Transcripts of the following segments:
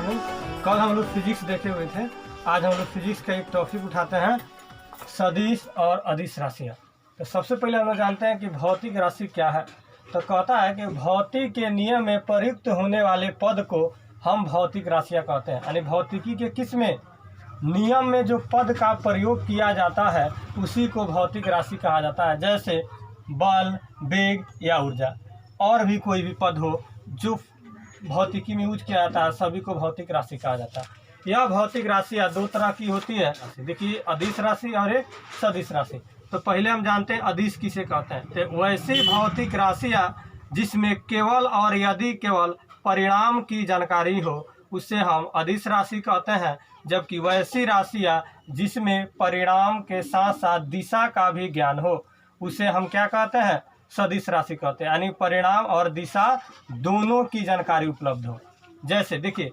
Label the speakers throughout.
Speaker 1: Morning. कल हम लोग फिजिक्स देखे हुए थे। आज हम लोग फिजिक्स का एक टॉपिक उठाते हैं, सदिश और अदिश राशियाँ। तो सबसे पहले हम लोग जानते हैं कि भौतिक राशि क्या है। तो कहता है कि भौतिक के नियम में प्रयुक्त होने वाले पद को हम भौतिक राशियाँ कहते हैं। यानी भौतिकी के किस में नियम में जो पद का प्रयोग किया जाता है उसी को भौतिक राशि कहा जाता है। जैसे बल, वेग या ऊर्जा, और भी कोई भी पद हो जो भौतिकी में यूज किया जाता है सभी को भौतिक राशि कहा जाता है। यह भौतिक राशियाँ दो तरह की होती है। देखिए, अदिश राशि और एक सदिश राशि। तो पहले हम जानते हैं अदिश किसे कहते हैं। तो वैसी भौतिक राशियाँ जिसमें केवल और यदि केवल परिणाम की जानकारी हो उससे हम अदिश राशि कहते हैं। जबकि वैसी राशियाँ जिसमें परिणाम के साथ साथ दिशा का भी ज्ञान हो उसे हम क्या कहते हैं, सदिश राशि कहते हैं। यानी परिणाम और दिशा दोनों की जानकारी उपलब्ध हो। जैसे देखिए,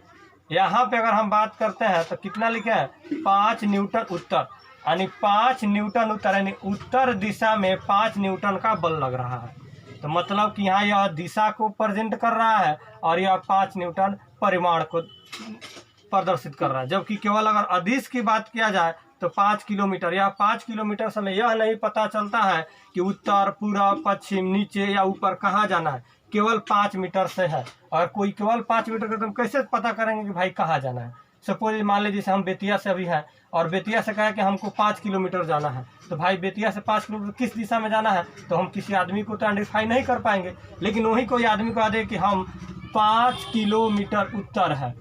Speaker 1: यहाँ पे अगर हम बात करते हैं तो कितना लिखे हैं, 5 न्यूटन उत्तर, यानी 5 न्यूटन उत्तर, यानी उत्तर दिशा में 5 न्यूटन का बल लग रहा है। तो मतलब कि यहाँ यह दिशा को प्रेजेंट कर रहा है और यह 5 न्यूटन परिमाण को प्रदर्शित कर रहा है। जबकि केवल अगर अदिश की बात किया जाए तो 5 किलोमीटर या 5 किलोमीटर से हमें यह नहीं पता चलता है कि उत्तर, पूर्व, पश्चिम, नीचे या ऊपर कहाँ जाना है, केवल 5 मीटर से है। और कोई केवल 5 मीटर का तो हम कैसे पता करेंगे कि भाई कहाँ जाना है। सपोज मान लीजिए जैसे हम बेतिया से अभी हैं और बेतिया से कहा कि हमको 5 किलोमीटर जाना है, तो भाई बेतिया से 5 किलोमीटर किस दिशा में जाना है तो हम किसी आदमी को तो आइडेंटिफाई नहीं कर पाएंगे। लेकिन वही कोई आदमी को दे कि हम 5 किलोमीटर उत्तर है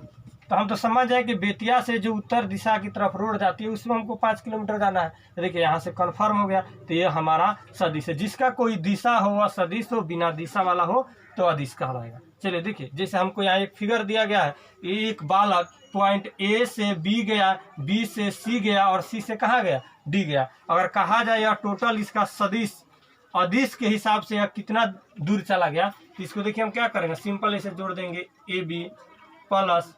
Speaker 1: तो हम तो समझ जाए कि बेतिया से जो उत्तर दिशा की तरफ रोड जाती है उसमें हमको 5 किलोमीटर जाना है। तो देखिए यहाँ से कन्फर्म हो गया। तो ये हमारा सदिश है। जिसका कोई दिशा हो वह सदिश हो, बिना दिशा वाला हो तो अदिश कहलाएगा। चलिए देखिए, जैसे हमको यहाँ एक फिगर दिया गया है, एक बालक पॉइंट ए से बी गया, बी से सी गया और सी से कहाँ गया, डी गया। अगर कहा जाए यह टोटल इसका सदिश अदिश के हिसाब से यह कितना दूर चला गया, तो इसको देखिए हम क्या करेंगे, सिंपल इसे जोड़ देंगे, A B plus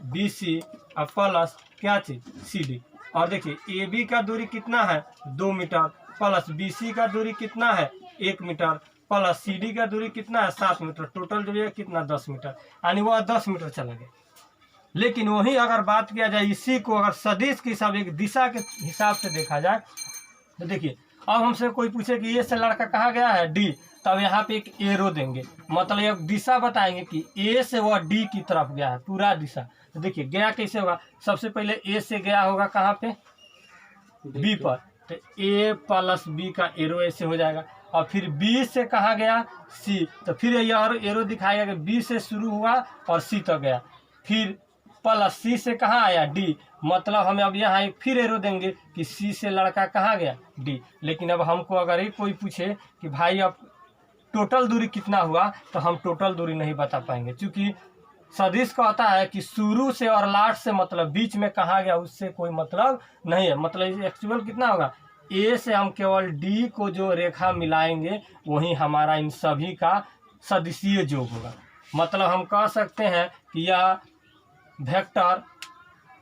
Speaker 1: B C और प्लस क्या चीज, सी डी। और देखिए ए बी का दूरी कितना है, 2 मीटर, प्लस बी सी का दूरी कितना है, 1 मीटर, प्लस सी डी का दूरी कितना है, 7 मीटर। टोटल जो है कितना, 10 मीटर, यानी वह 10 मीटर चला गया। लेकिन वही अगर बात किया जाए इसी को अगर सदिश के हिसाब, एक दिशा के हिसाब से देखा जाए तो देखिए, अब हमसे कोई पूछे कि ये से लड़का कहाँ गया है, डी, तब यहाँ पे एक एरो देंगे, मतलब एक दिशा बताएंगे कि ए से वह डी की तरफ गया है, पूरा दिशा। तो देखिए गया कैसे होगा, सबसे पहले ए से गया होगा कहाँ पे, बी पर, तो ए प्लस बी का एरो ऐसे हो जाएगा। और फिर बी से कहाँ गया, सी, तो फिर यह एरो दिखाएगा कि बी से शुरू हुआ और सी तक गया। फिर प्लस सी से कहाँ आया, डी, मतलब हमें अब यहाँ एक फिर एरो देंगे कि सी से लड़का कहाँ गया, डी। लेकिन अब हमको अगर एक कोई पूछे कि भाई अब टोटल दूरी कितना हुआ, तो हम टोटल दूरी नहीं बता पाएंगे, क्योंकि सदिश कहता है कि शुरू से और लास्ट से मतलब बीच में कहाँ गया उससे कोई मतलब नहीं है। मतलब एक्चुअल कितना होगा, ए से हम केवल डी को जो रेखा मिलाएंगे वही हमारा इन सभी का सदिशीय योग होगा। मतलब हम कह सकते हैं कि यह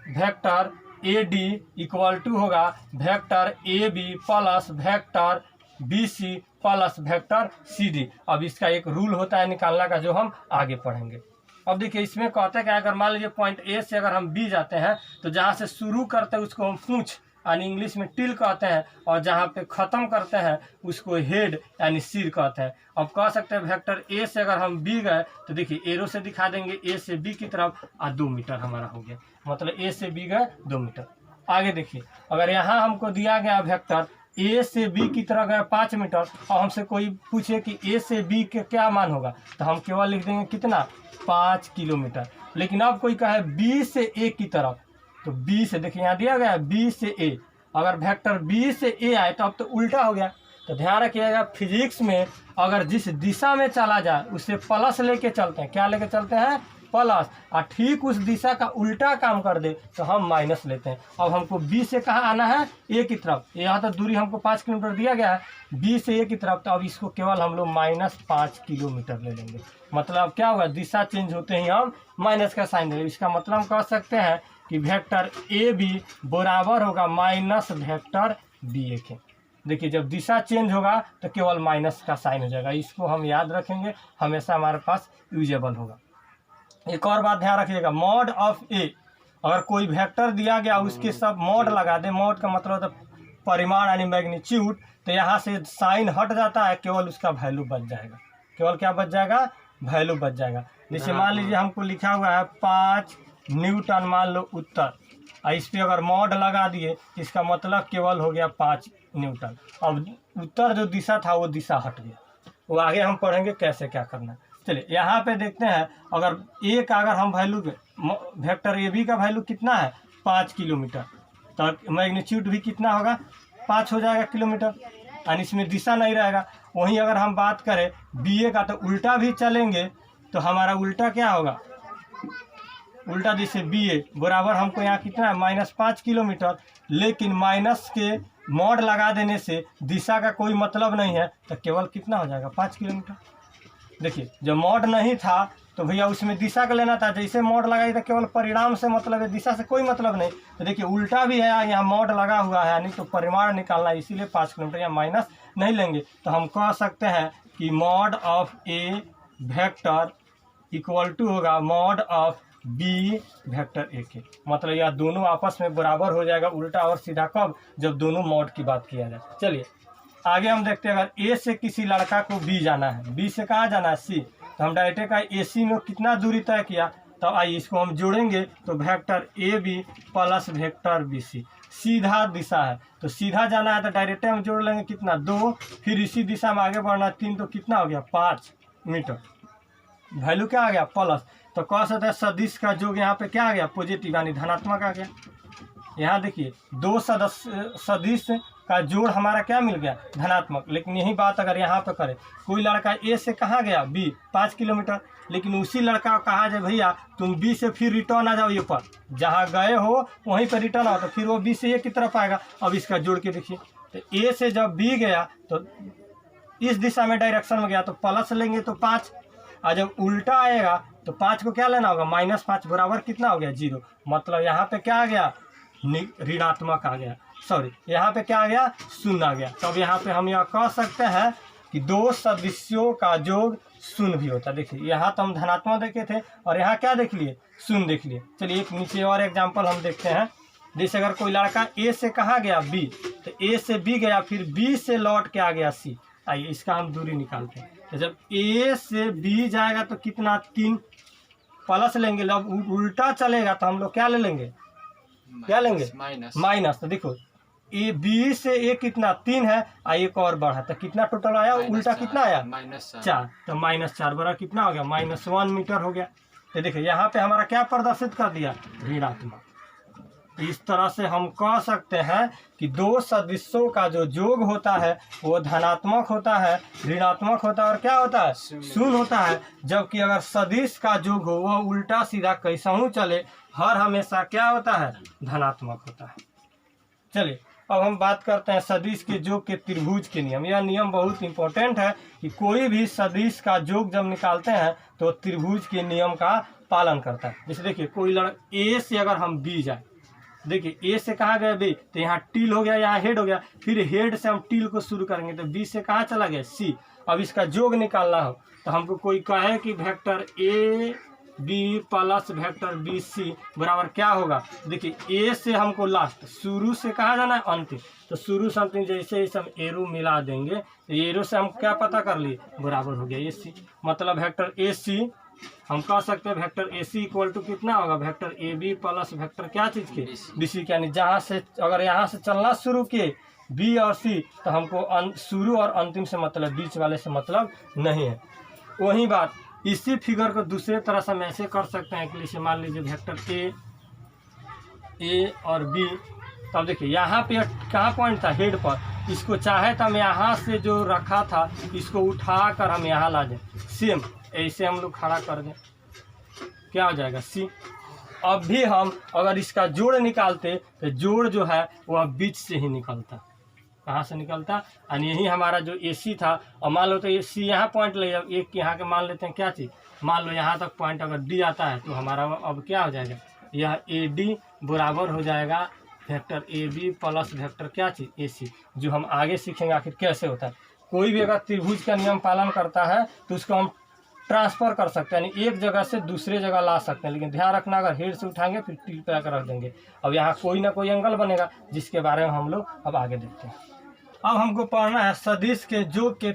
Speaker 1: vector A D equal to होगा vector A B plus vector B C plus vector C D. अब इसका एक रूल होता है निकालने का जो हम आगे पढ़ेंगे। अब देखिए इसमें कहते हैं कि अगर मान लीजिए पॉइंट ए से अगर हम बी जाते हैं तो जहाँ से शुरू करते हैं उसको हम पूंछ यानी इंग्लिश में टिल कहते हैं, और जहाँ पे ख़त्म करते हैं उसको हेड यानी सिर कहते हैं। अब कह सकते हैं वेक्टर ए से अगर हम बी गए तो देखिए एरो से दिखा देंगे ए से बी की तरफ, 2 मीटर हमारा हो गया, मतलब ए से बी गए 2 मीटर। आगे देखिए, अगर यहाँ हमको दिया गया वेक्टर ए से बी की तरह गया 5 मीटर और हमसे कोई पूछे कि ए से बी के क्या मान होगा, तो हम केवल लिख देंगे कितना, 5 किलोमीटर। लेकिन अब कोई कहे बी से ए की तरफ, तो बी से देखिए यहाँ दिया गया है बी से ए, अगर वेक्टर बी से ए आए तो अब तो उल्टा हो गया। तो ध्यान रखिएगा फिजिक्स में अगर जिस दिशा में चला जाए उसे प्लस लेके चलते हैं, क्या लेके चलते हैं, प्लस, और ठीक उस दिशा का उल्टा काम कर दे तो हम माइनस लेते हैं। अब हमको बी से कहाँ आना है, ए की तरफ, यहाँ तो दूरी हमको 5 किलोमीटर दिया गया है, बी से ए की तरफ, तो अब इसको केवल हम लोग -5 किलोमीटर ले लेंगे। मतलब क्या होगा, दिशा चेंज होते ही हम माइनस का साइन देंगे। इसका मतलब हम कह सकते हैं कि वेक्टर ए बी बराबर होगा माइनस वेक्टर बी ए के। देखिए जब दिशा चेंज होगा तो केवल माइनस का साइन हो जाएगा, इसको हम याद रखेंगे, हमेशा हमारे पास यूजेबल होगा। एक और बात ध्यान रखिएगा, मॉड ऑफ ए, अगर कोई वेक्टर दिया गया उसके सब मॉड लगा दे, मॉड का मतलब तो परिमाण यानी मैग्नीट्यूड, तो यहाँ से साइन हट जाता है, केवल उसका वैल्यू बच जाएगा। केवल क्या बच जाएगा? वैल्यू बच जाएगा। जैसे मान लीजिए हमको लिखा हुआ है 5 न्यूटन, मान लो उत्तर, और इस पर अगर मॉड लगा दिए, इसका मतलब केवल हो गया 5 न्यूटन। अब उत्तर जो दिशा था वो दिशा हट गया, वो आगे हम पढ़ेंगे कैसे क्या करना है। चलिए यहाँ पे देखते हैं, अगर ए का अगर हम वैल्यू, वेक्टर ए बी का वैल्यू कितना है? 5 किलोमीटर, तो मैग्नीट्यूड भी कितना होगा? 5 हो जाएगा किलोमीटर, यानी इसमें दिशा नहीं रहेगा। वहीं अगर हम बात करें बी ए का, तो उल्टा भी चलेंगे तो हमारा उल्टा क्या होगा? उल्टा जैसे बी ए बराबर हमको यहाँ कितना है? -5 किलोमीटर, लेकिन माइनस के मॉड लगा देने से दिशा का कोई मतलब नहीं है, तो केवल कितना हो जाएगा? 5 किलोमीटर। देखिए जब मॉड नहीं था तो भैया उसमें दिशा का लेना था, जैसे मॉड लगाई तो केवल परिणाम से मतलब है, दिशा से कोई मतलब नहीं। तो देखिए उल्टा भी है, यहाँ मॉड लगा हुआ है, यानी तो परिमाण निकालना है, इसीलिए 5 किलोमीटर, या माइनस नहीं लेंगे। तो हम कह सकते हैं कि mod of A vector equal to होगा mod of B vector A के, मतलब यह दोनों आपस में बराबर हो जाएगा, उल्टा और सीधा कब? जब दोनों मॉड की बात किया जाए। चलिए आगे हम देखते हैं, अगर ए से किसी लड़का को बी जाना है, बी से कहाँ जाना है? सी, तो हम डायरेक्ट का ए सी में कितना दूरी तय किया, तो आइए इसको हम जोड़ेंगे, तो vector A B plus vector B C, सीधा दिशा है तो सीधा जाना है, तो डायरेक्ट हम जोड़ लेंगे कितना? 2, फिर इसी दिशा में आगे बढ़ना 3, तो कितना हो गया? 5 मीटर। वैल्यू क्या आ गया? प्लस। तो कह सकते हैं सदिश का योग यहाँ पे क्या आ गया? पॉजिटिव, यानी धनात्मक आ गया। यहाँ देखिए 2 सदिश का जोड़ हमारा क्या मिल गया? धनात्मक। लेकिन यही बात अगर यहाँ पे करें, कोई लड़का ए से कहाँ गया? बी, 5 किलोमीटर, लेकिन उसी लड़का को कहा जाए भैया तुम बी से फिर रिटर्न आ जाओ, ये पर जहाँ गए हो वहीं पर रिटर्न आओ, तो फिर वो बी से ए की तरफ आएगा। अब इसका जोड़ के देखिए, तो ए से जब बी गया तो इस दिशा में डायरेक्शन में गया, तो प्लस लेंगे तो 5, और जब उल्टा आएगा तो 5 को क्या लेना होगा? -5 बराबर कितना हो गया? 0। मतलब यहाँ पे क्या आ गया? ऋणात्मक आ गया, सॉरी यहाँ पे क्या आ गया? 0 आ गया। तब यहाँ पे हम यह कह सकते हैं कि 2 सदिशों का योग 0 भी होता है। देखिए यहाँ तो हम धनात्मक देखे थे, और यहाँ क्या देख लिए? 0 देख लिए। चलिए एक नीचे और एग्जाम्पल हम देखते हैं। जैसे अगर कोई लड़का ए से कहाँ गया? बी, तो ए से बी गया, फिर बी से लौट के आ गया सी। आइए इसका हम दूरी निकालते हैं। तो जब ए से बी जाएगा तो कितना? 3, प्लस लेंगे। जब उल्टा चलेगा तो हम लोग क्या ले लेंगे? क्या लेंगे? माइनस। तो देखो ए बी से ए कितना? 3 है, एक और बढ़ा, तो कितना टोटल आया? उल्टा कितना आया? -4। तो -4 बराबर कितना हो गया? -1 मीटर हो गया। तो देखिए यहाँ पे हमारा क्या प्रदर्शित कर दिया? ऋणात्मक। इस तरह से हम कह सकते हैं कि 2 सदिशों का जो योग होता है वो धनात्मक होता है, ऋणात्मक होता है, और क्या होता है? 0 होता है। जबकि अगर सदिश का योग हो वह उल्टा सीधा कैसा चले, हर हमेशा क्या होता है? धनात्मक होता है। चलिए अब हम बात करते हैं सदिश के योग के त्रिभुज के नियम। यह नियम बहुत इंपॉर्टेंट है कि कोई भी सदिश का योग जब निकालते हैं तो त्रिभुज के नियम का पालन करता है। जैसे देखिए कोई लड़का ए से अगर हम बी जाए, देखिए ए से कहाँ गया? बी, तो यहाँ टील हो गया, यहाँ हेड हो गया, फिर हेड से हम टील को शुरू करेंगे, तो बी से कहाँ चला गया? सी। अब इसका योग निकालना हो तो हमको कोई कहे कि vector A B plus vector B C बराबर क्या होगा? देखिए ए से हमको लास्ट, शुरू से कहाँ जाना है? अंतिम। तो शुरू से अंतिम जैसे ही हम एरो मिला देंगे, तो एरो से हम क्या पता कर लिए? बराबर हो गया ए सी। मतलब वेक्टर ए सी हम कह सकते हैं vector A C equal to कितना होगा? Vector A B plus vector क्या चीज़ के? बी सी के। यानी जहाँ से अगर यहाँ से चलना शुरू किए बी और सी, तो हमको शुरू और अंतिम से मतलब, बीच वाले से मतलब नहीं है। वही बात इसी फिगर को दूसरे तरह से हम ऐसे कर सकते हैं कि जैसे मान लीजिए वेक्टर ए और बी, तब देखिए यहाँ पे कहाँ पॉइंट था? हेड पर। इसको चाहे तो हम यहाँ से जो रखा था इसको उठा कर हम यहाँ ला दें, सेम ऐसे हम लोग खड़ा कर दें, क्या हो जाएगा? सी। अब भी हम अगर इसका जोड़ निकालते तो जोड़ जो है वह बीच से ही निकलता। कहाँ से निकलता? यानी यही हमारा जो ए सी था, और मान लो तो ए सी यहाँ पॉइंट ले जाओ, एक यहाँ के मान लेते हैं क्या चीज़, मान लो यहाँ तक पॉइंट अगर डी आता है तो हमारा अब क्या हो जाएगा? यह ए डी बराबर हो जाएगा vector A B plus vector क्या चीज़? ए सी। जो हम आगे सीखेंगे आखिर कैसे होता है। कोई भी अगर त्रिभुज का नियम पालन करता है तो उसको हम ट्रांसफ़र कर सकते हैं, यानी एक जगह से दूसरे जगह ला सकते हैं। लेकिन ध्यान रखना, अगर हेड से उठाएंगे फिर टिल पे आकर रख देंगे। अब यहाँ कोई ना कोई एंगल बनेगा, जिसके बारे में हम लोग अब आगे देखते हैं। अब हमको पढ़ना है सदिश के योग के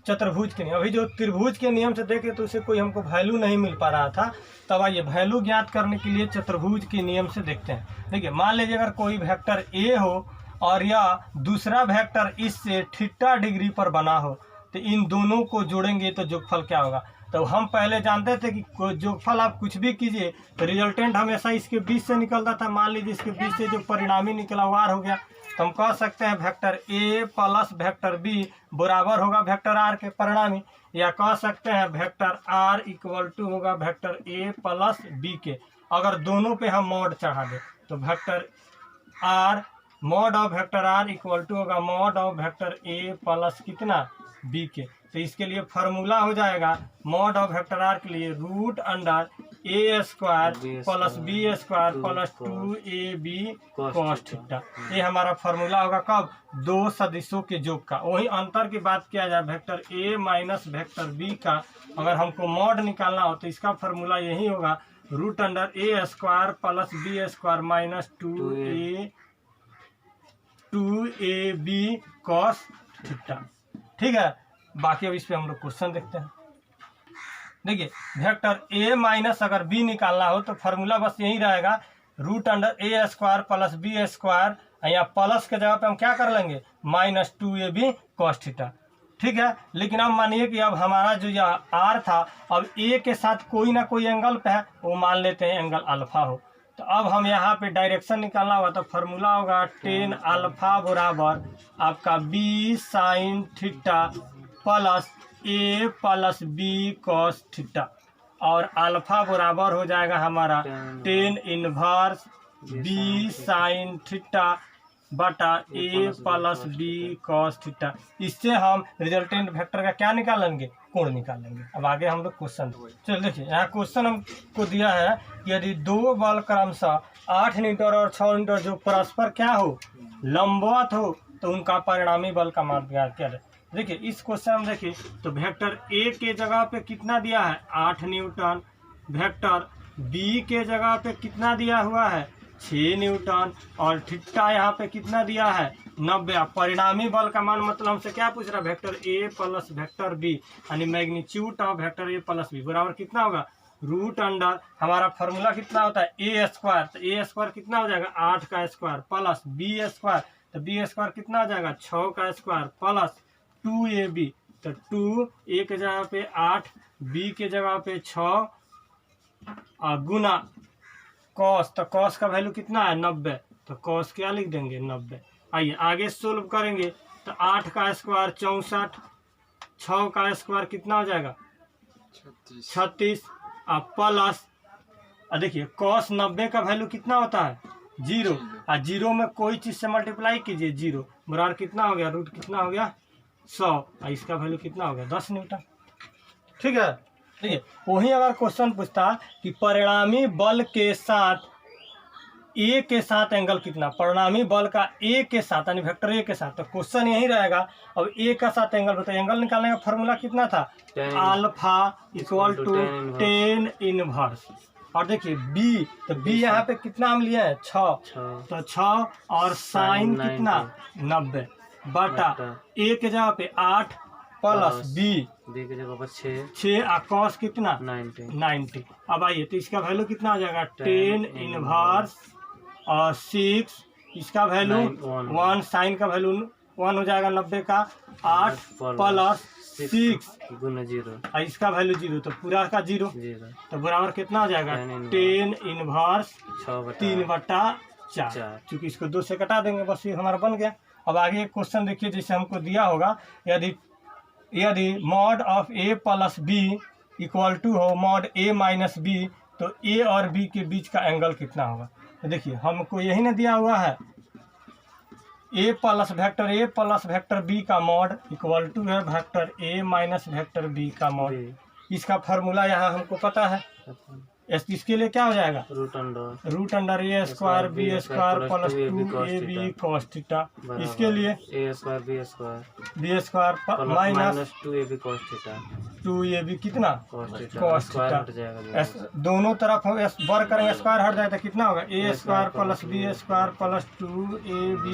Speaker 1: चतुर्भुज के नियम। अभी जो त्रिभुज के नियम से देखे तो उसे कोई हमको वैल्यू नहीं मिल पा रहा था, तब आइए वैल्यू ज्ञात करने के लिए चतुर्भुज के नियम से देखते हैं। देखिए, मान लीजिए अगर कोई वेक्टर ए हो और या दूसरा वेक्टर इससे थीटा डिग्री पर बना हो, तो इन दोनों को जोड़ेंगे तो योगफल क्या होगा। तो हम पहले जानते थे कि योगफल आप कुछ भी कीजिए तो रिजल्टेंट हमेशा इसके बीच से निकलता था। मान लीजिए इसके बीच से जो परिणामी निकला वार हो गया, तो हम कह सकते हैं vector A plus vector B बराबर होगा वेक्टर आर के परिणामी, या कह सकते हैं वेक्टर आर इक्वल टू होगा वेक्टर ए प्लस बी के। अगर दोनों पे हम मॉड चढ़ा दें तो vector R mod of vector R equal to होगा mod of vector A plus कितना बी के। तो इसके लिए फार्मूला हो जाएगा मॉड ऑफ वेक्टर आर के लिए root under A square plus B square plus 2ab cos theta. ये हमारा फार्मूला होगा कब, दो सदिशों के योग का। वही अंतर की बात किया जाए vector A minus vector B का, अगर हमको मॉड निकालना हो तो इसका फार्मूला यही होगा root under A square plus B square minus 2ab cos theta. ठीक है, बाकी अब इस पे हम लोग क्वेश्चन देखते हैं। देखिए, वेक्टर ए माइनस अगर बी निकालना हो तो फार्मूला बस यही रहेगा root under A square plus B square, या प्लस के जगह पे हम क्या कर लेंगे माइनस 2ab कॉस थीटा। ठीक है, लेकिन अब मानिए कि अब हमारा जो यह आर था अब ए के साथ कोई ना कोई एंगल पे है, वो मान लेते हैं एंगल अल्फा हो। तो अब हम यहाँ पे डायरेक्शन निकालना हुआ तो फार्मूला होगा टेन अल्फा बराबर आपका B sine theta plus A plus B cos theta, और अल्फा बराबर हो जाएगा हमारा tan inverse B sine theta बटा A plus B cos theta. इससे हम रिजल्टेंट वेक्टर का क्या निकालेंगे, कोण निकालेंगे। अब आगे हम लोग क्वेश्चन चलिए देखिए, यहाँ क्वेश्चन हमको दिया है कि यदि दो बल क्रमशः 8 न्यूटन और 6 न्यूटन जो परस्पर क्या हो लंबवत हो तो उनका परिणामी बल का मान ज्ञात क्या है। देखिए इस क्वेश्चन में देखिए तो वेक्टर ए के जगह पे कितना दिया है 8 न्यूटन, वेक्टर बी के जगह पे कितना दिया हुआ है 6 न्यूटन, और थीटा यहाँ पे कितना दिया है 90। परिणामी बल का मान मतलब हमसे क्या पूछ रहा है vector A plus vector B, यानी magnitude of vector A plus B बराबर कितना होगा रूट अंडर हमारा फार्मूला कितना होता है ए स्क्वायर, तो ए स्क्वायर कितना हो जाएगा 8 का स्क्वायर प्लस बी स्क्वायर, तो बी स्क्वायर कितना हो जाएगा 6 का स्क्वायर प्लस 2ab, तो 2 ए के जगह पे 8 बी के जगह पे 6 गुना कॉस, तो कॉस का वैल्यू कितना है 90, तो कॉस क्या लिख देंगे 90। आइए आगे सोल्व करेंगे तो 8 का स्क्वायर 64, 6 का स्क्वायर कितना हो जाएगा 36 प्लस देखिए कॉस 90 का वैल्यू कितना होता है 0, और 0 में कोई चीज़ से मल्टीप्लाई कीजिए 0 बराबर कितना हो गया रूट कितना हो गया 100, और इसका वैल्यू कितना हो गया 10 न्यूटन। ठीक है, देखिए वहीं अगर क्वेश्चन पूछता कि परिणामी बल के साथ ए के साथ एंगल कितना, परिणामी बल का ए के साथ यानी वेक्टर ए के साथ, तो क्वेश्चन यही रहेगा। अब ए का साथ एंगल होता है, एंगल निकालने का फॉर्मूला कितना था अल्फा इक्वल टू 10 इनवर्स, और देखिए बी, तो बी यहाँ पे कितना हम लिए हैं 6, तो 6 और साइन कितना 90 बटा ए के जगह पे 8 प्लस बी के जगह पर 6 और कॉस कितना 90। अब आइए तो इसका वैल्यू कितना हो जाएगा 10 इनवर्स और 6, इसका वैल्यू 1, साइन का वैल्यू 1 हो जाएगा 90 का 8 प्लस 6 गुना 0, और इसका वैल्यू 0, तो पूरा का 0, तो बराबर कितना हो जाएगा 10 इनवर्स 3/4, क्योंकि इसको 2 से कटा देंगे बस ये हमारा बन गया। अब आगे एक क्वेश्चन देखिए जैसे हमको दिया होगा यदि mod of A plus B equal to हो मॉड ए माइनस बी, तो ए और बी के बीच का एंगल कितना होगा। तो देखिए हमको यही ना दिया हुआ है ए प्लस वेक्टर बी का मॉड इक्वल टू है vector A minus vector B का मॉड। इसका फार्मूला यहाँ हमको पता है, इसके लिए क्या हो जाएगा root under A square B square plus 2ab cos theta, इसके लिए A square B square minus 2ab cos theta, 2ab कितना cos थीटा। दोनों तरफ हम वर्ग करेंगे स्क्वायर हट जाए तो कितना होगा a square plus b square plus 2ab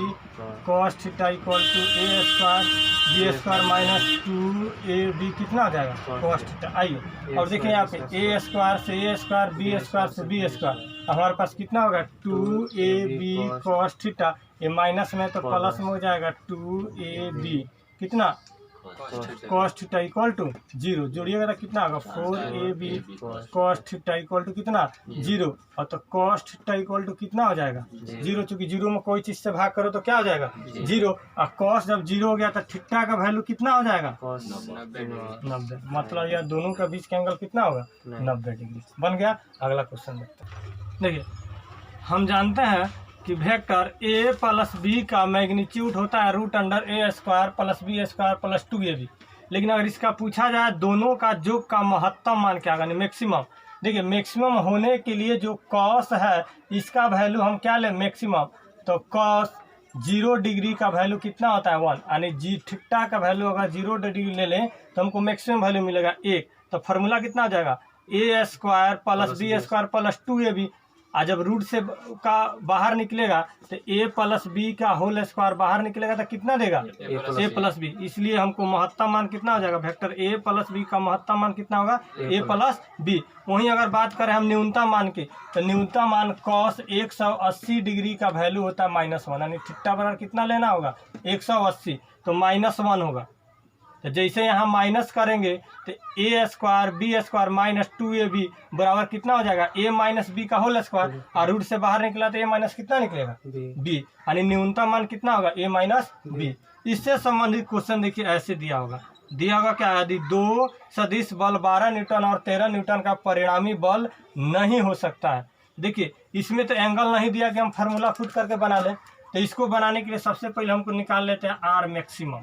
Speaker 1: cos theta equal to a square b square minus 2ab कितना हो जाएगा cos थीटा। आइए और देखिए यहाँ पे a स्क्वायर से a स्क्वायर b स्क्वायर से b स्क्वायर हमारे पास कितना होगा 2ab cos थीटा, ये माइनस में तो प्लस में हो जाएगा 2ab कितना cos थीटा इक्वल टू 0। जोड़िएगा तो कितना होगा 4ab cos theta equal to कितना 0, और तो cos थीटा इक्वल टू कितना हो जाएगा 0, चूंकि 0 में कोई चीज से भाग करो तो क्या हो जाएगा 0, और cos जब 0 हो गया तो थीटा का वैल्यू कितना हो जाएगा 90। मतलब यह दोनों का बीच का एंगल कितना होगा 90 डिग्री बन गया। अगला क्वेश्चन देखते हैं। देखिए हम जानते हैं कि वेक्टर a प्लस बी का मैग्नीट्यूड होता है root under a square plus B square plus 2ab। लेकिन अगर इसका पूछा जाए दोनों का योग का महत्तम मान क्या होगा मैक्सिमम। देखिए मैक्सिमम होने के लिए जो cos है इसका वैल्यू हम क्या लें मैक्सिमम, तो cos 0 डिग्री का वैल्यू कितना होता है 1, यानी जी थीटा का वैल्यू अगर 0 डिग्री ले लें तो हमको मैक्सिमम वैल्यू मिलेगा 1। तो फार्मूला कितना हो जाएगा a square plus B square plus 2ab। आज जब रूट से का बाहर निकलेगा तो a प्लस बी का होल स्क्वायर बाहर निकलेगा तो कितना देगा a प्लस बी। इसलिए हमको महत्तम मान कितना हो जाएगा वेक्टर a प्लस बी का महत्तम मान कितना होगा a प्लस बी। वहीं अगर बात करें हम न्यूनतम मान की तो न्यूनतम मान cos 180 डिग्री का वैल्यू होता है -1, यानी थीटा बराबर कितना लेना होगा 180, तो -1 होगा। तो जैसे यहाँ माइनस करेंगे तो a square B square minus 2ab बराबर कितना हो जाएगा a माइनस बी का होल स्क्वायर, और रूट से बाहर निकला तो a माइनस कितना निकलेगा b, यानी न्यूनतम मान कितना होगा a माइनस बी। इससे संबंधित क्वेश्चन देखिए ऐसे दिया होगा क्या यदि दो सदिश बल 12 न्यूटन और 13 न्यूटन का परिणामी बल नहीं हो सकता है। देखिए इसमें तो एंगल नहीं दिया कि हम फार्मूला फुट करके बना लें, तो इसको बनाने के लिए सबसे पहले हमको निकाल लेते हैं आर मैक्सिमम।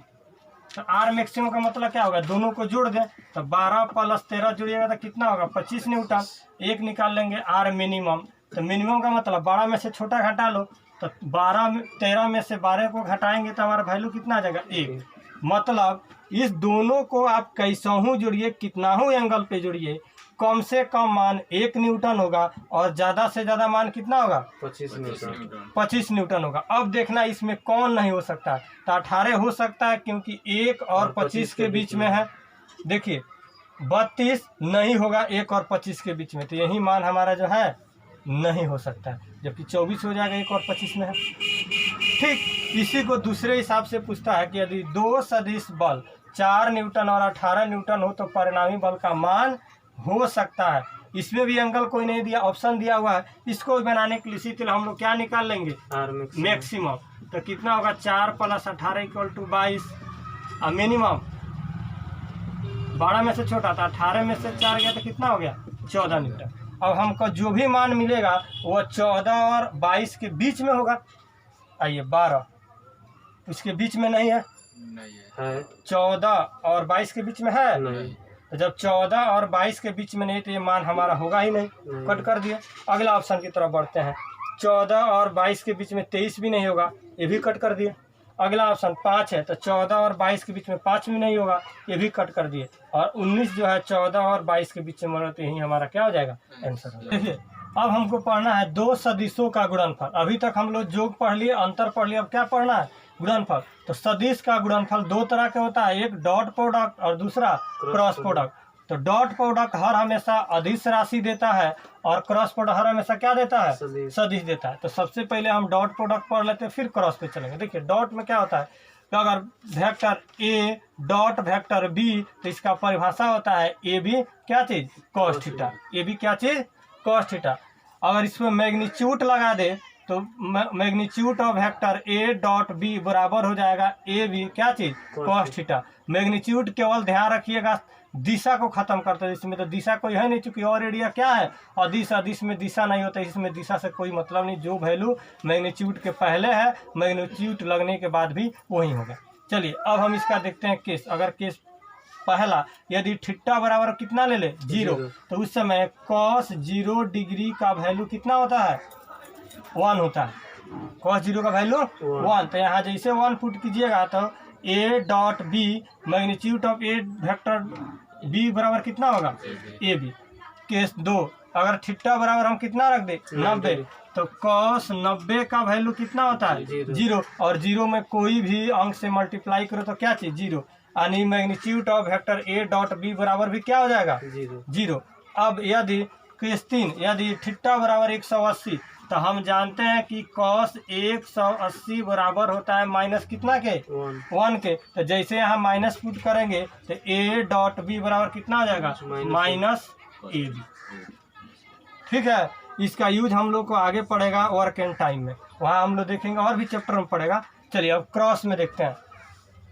Speaker 1: तो आर मैक्सिमम का मतलब क्या होगा दोनों को जोड़ दें तो 12 प्लस 13 जोड़िएगा तो कितना होगा 25 न्यूटन। एक निकाल लेंगे आर मिनिमम, तो मिनिमम का मतलब 12 में से छोटा घटा लो, तो 13 में से 12 को घटाएंगे तो हमारा वैल्यू कितना आ जाएगा 1। मतलब इस दोनों को आप कैसा जोड़िए कितना एंगल पे जोड़िए कम से कम मान 1 न्यूटन होगा और ज़्यादा से ज़्यादा मान कितना होगा 25 न्यूटन होगा। अब देखना इसमें कौन नहीं हो सकता है, तो 18 हो सकता है क्योंकि 1 और 25 के बीच में है। देखिए 32 नहीं होगा 1 और 25 के बीच में, तो यही मान हमारा जो है नहीं हो सकता है, जबकि 24 हो जाएगा 1 और 25 में है। ठीक इसी को दूसरे हिसाब से पूछता है कि यदि दो सदिश बल 4 न्यूटन और 18 न्यूटन हो तो परिणामी बल का मान हो सकता है। इसमें भी एंगल कोई नहीं दिया, ऑप्शन दिया हुआ है। इसको बनाने के लिए इसी तरह हम लोग क्या निकाल लेंगे मैक्सिमम। तो कितना होगा 4 प्लस 18 इक्वल टू 22, और मिनिमम 12 में से छोटा था 18 में से 4 गया तो कितना हो गया 14 न्यूटन। अब हमको जो भी मान मिलेगा वो 14 और 22 के बीच में होगा। आइए 12 उसके बीच में नहीं है, 14 और 22 के बीच में है नहीं। तो जब 14 और 22 के बीच में नहीं तो ये मान हमारा होगा ही नहीं, कट कर दिया। अगला ऑप्शन की तरफ बढ़ते हैं। 14 और 22 के बीच में 23 भी नहीं होगा, ये भी कट कर दिए। अगला ऑप्शन 5 है, तो 14 और 22 के बीच में 5 भी नहीं होगा, ये भी कट कर दिए। और 19 जो है 14 और 22 के बीच में, तो यही हमारा क्या हो जाएगा आंसर। देखिए अब हमको पढ़ना है दो सदिशों का गुणनफल। अभी तक हम लोग योग पढ़ लिए, अंतर पढ़ लिए, अब क्या पढ़ना है गुणनफल। तो सदिश का गुणनफल दो तरह के होता है, एक डॉट प्रोडक्ट और दूसरा क्रॉस प्रोडक्ट। तो डॉट प्रोडक्ट हर हमेशा अदिश राशि देता है और क्रॉस प्रोडक्ट हर हमेशा क्या देता है सदिश देता है। तो सबसे पहले हम डॉट प्रोडक्ट पढ़ लेते हैं फिर क्रॉस पे चलेंगे। देखिए डॉट में क्या होता है, तो अगर vector A dot vector B तो इसका परिभाषा होता है ए बी क्या चीज कॉस थीटा, ए बी क्या चीज कॉस थीटा। अगर इसमें मैग्नीट्यूड लगा दे तो magnitude of vector A dot B बराबर हो जाएगा ए बी क्या चीज कॉस थीटा। मैग्नीट्यूड केवल ध्यान रखिएगा दिशा को खत्म करते हैं, इसमें तो दिशा कोई है नहीं, चूंकि और एरिया क्या है अदिश, अदिश में दिशा नहीं होता, इसमें दिशा से कोई मतलब नहीं। जो वैल्यू मैग्नीट्यूड के पहले है मैग्नीट्यूड लगने के बाद भी वही होगा। चलिए अब हम इसका देखते हैं केस। अगर केस पहला यदि थीटा बराबर कितना ले ले 0, तो उस समय cos 0 डिग्री का वैल्यू कितना होता है 1 होता है। cos 0 का वैल्यू 1, तो यहाँ जैसे 1 पुट कीजिएगा तो a dot B magnitude of A vector B बराबर कितना होगा ए बी। केस 2, अगर थीटा बराबर हम कितना रख दे 90, तो कॉस 90 का वैल्यू कितना होता है 0, और 0 में कोई भी अंक से मल्टीप्लाई करो तो क्या चीज 0, यानी magnitude of vector A dot B बराबर भी क्या हो जाएगा 0। अब यदि केस 3, यदि थीटा बराबर 180, तो हम जानते हैं कि कॉस 180 बराबर होता है माइनस कितना के 1 के। तो जैसे यहाँ माइनस पुट करेंगे तो ए डॉट बी बराबर कितना हो जाएगा माइनस ए बी। ठीक है, इसका यूज हम लोग को आगे पड़ेगा वर्क एंड टाइम में, वहाँ हम लोग देखेंगे, और भी चैप्टर में पड़ेगा। चलिए अब क्रॉस में देखते हैं।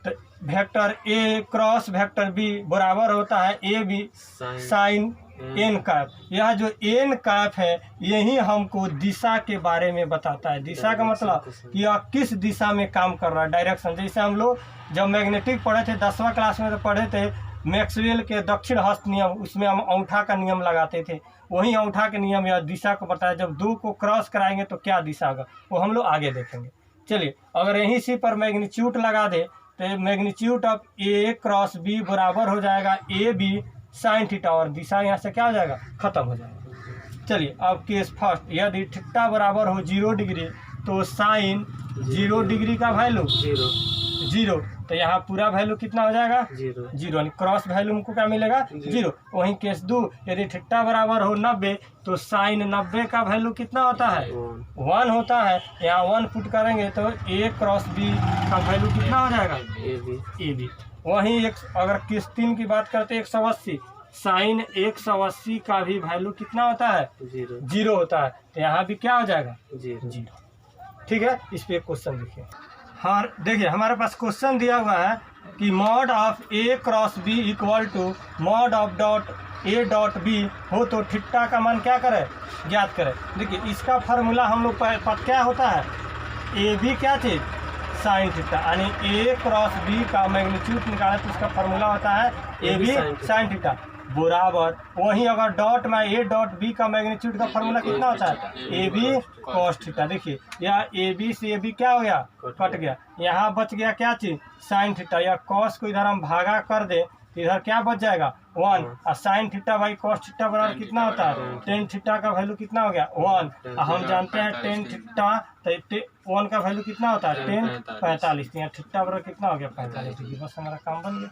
Speaker 1: तो vector A cross vector B बराबर होता है A B sine N cap. यह जो एन कैप है यही हमको दिशा के बारे में बताता है। दिशा का मतलब कि यह किस दिशा में काम कर रहा है, डायरेक्शन। जैसे हम लोग जब मैग्नेटिक पढ़े थे 10वां क्लास में, तो पढ़े थे मैक्सवेल के दक्षिण हस्त नियम, उसमें हम अंगूठा का नियम लगाते थे। वही अंगूठा के नियम या दिशा को बताया, जब दो को क्रॉस कराएंगे तो क्या दिशा होगा वो हम लोग आगे देखेंगे। चलिए अगर यहीं से पर मैग्नीट्यूड लगा दे तो magnitude of A cross B बराबर हो जाएगा ए बी साइन थीटा, और दिशा यहाँ से क्या हो जाएगा खत्म हो जाएगा। चलिए अब केस फर्स्ट, यदि थीटा बराबर हो 0 डिग्री तो साइन 0 डिग्री का वैल्यू 0, तो यहाँ पूरा वैल्यू कितना हो जाएगा 0, यानी क्रॉस वैल्यू हमको क्या मिलेगा 0। वहीं केस 2, यदि थीटा बराबर हो 90 तो साइन 90 का वैल्यू कितना होता है 1 होता है। यहाँ 1 पुट करेंगे तो ए क्रॉस बी का वैल्यू कितना हो जाएगा ए बी। वहीं एक अगर केस 3 की बात करते हैं 180, साइन 180 का भी वैल्यू कितना होता है 0 होता है, तो यहाँ भी क्या हो जाएगा 0। ठीक है, इस पे क्वेश्चन देखिए। हाँ देखिए हमारे पास क्वेश्चन दिया हुआ है कि mod of A cross B equal to mod of dot A dot B हो तो थीटा का मान क्या करें ज्ञात करें। देखिए इसका फार्मूला हम लोग पर क्या होता है ए बी क्या चीज साइन थीटा, यानी ए क्रॉस बी का मैग्नीट्यूड निकाले तो उसका फार्मूला होता है ए बी साइन थीटा बराबर। वहीं अगर डॉट में ए डॉट बी का मैग्नीट्यूड का फार्मूला कितना होता है ए बी कॉस थीटा। देखिए यहाँ ए बी से ए बी क्या हो गया कट गया, यहाँ बच गया क्या चीज साइन थीटा, या कॉस को इधर हम भागा कर दे इधर क्या बच जाएगा 1, और sine theta by cos theta बराबर कितना होता है टेन थीटा का वैल्यू कितना हो गया 1। हम जानते हैं टेन थीटा तो 1 का वैल्यू कितना होता है 10 45, यहाँ थीटा बराबर कितना हो गया 45 डिग्री। बस हमारा काम बन गया।